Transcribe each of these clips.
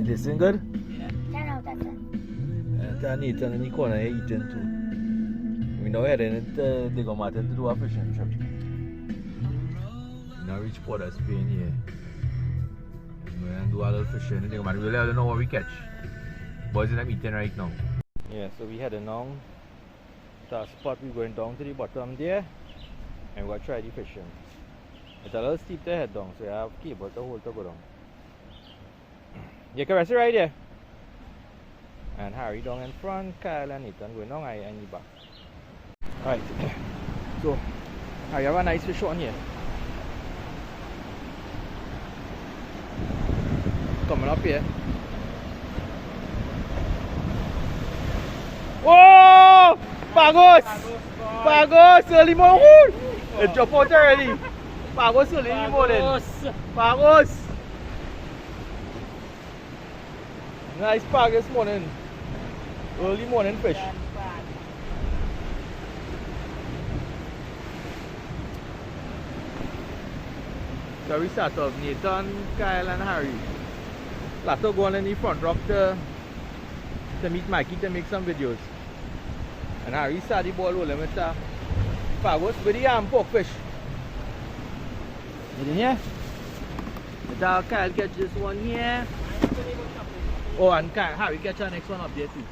Tasting good? Yeah. 10 out of 10. And Nathan in the corner here eating too. We now heading into Diego Martin to do a fishing trip. We now reach Port of Spain here. We're going to do a little fishing in Diego Martin. We'll let you know what we catch. Boys in them eating right now. Yeah, so we heading down to a spot. We're going down to the bottom there. And we're going to try the fishing. It's a little steep to head down, so you have cable to hold to go down. You can rest it right there. And Harry down in front, Kyle and Nathan going down in the back. Alright, so Harry have a nice fish on here. Coming up here. Whoa! Pagos! Pagos! Early morning! It dropped out already. Pagos early morning. Pagos! Nice pagos morning. Early morning fish. So we start off Nathan, Kyle and Harry. Later go on in the front rock to meet Mikey to make some videos. And Harry start the ball rolling with the pagos with the pork fish. You didn't hear? Kyle catch this one here. Oh, and Harry catch our next one up there too.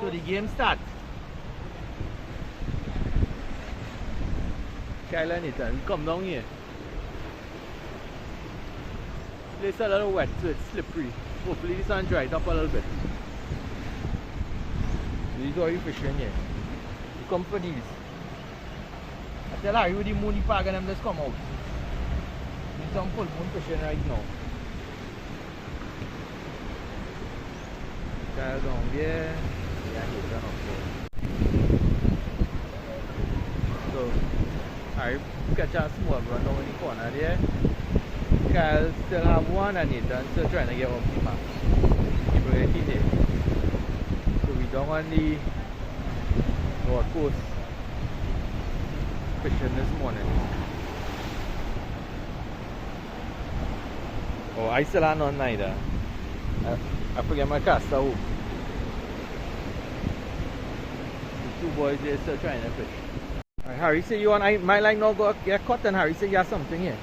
So the game starts. Kyle and Nathan, we come down here. It's a little wet, so it's slippery. Hopefully this one dried up a little bit. These are you fishing here. You come for these. I tell Harry with the moony pag and them just come out. Need some full moon fishing right now. Kyle down there. Yeah, Nathan up there. So Harry catch a small one down in the corner there. Kyle still have one and Nathan still trying to get off the mark. Keep it in there. So we down on the north coast fishing this morning. Oh, I still have none neither. I forget my caster hook. The two boys there still trying to fish. Right, Harry say you want my line now go get caught, and Harry say you have something here.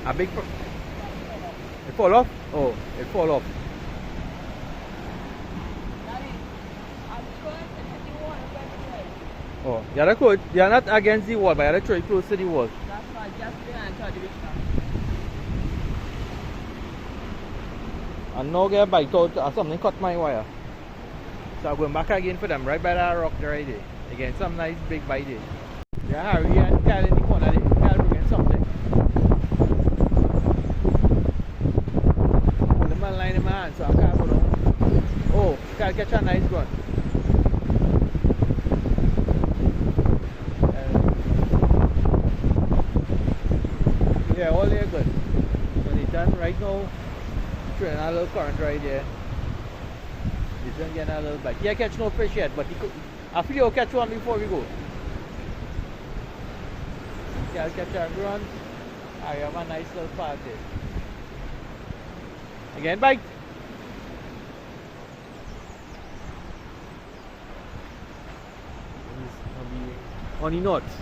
A big it fall off? Oh, it fall off. Oh, you're not against the wall, but you're trying close to the wall. That's why just behind the And now get a bite out, something cut my wire. So I'm going back again for them, right by that rock right there. Again, some nice big bite there. Yeah, Harry and Kyle in the corner there. Kyle bringing something. Hold the man line in my hand so I can't go down. Oh, Kyle catch a nice one. Yeah, all there good. So they done right now. Throwing a little current right there. He's gonna get a little bite. He catch no fish yet, but he could. I feel he'll catch one before we go. I'll catch everyone. I have a nice little part there. Again, bite. On the north.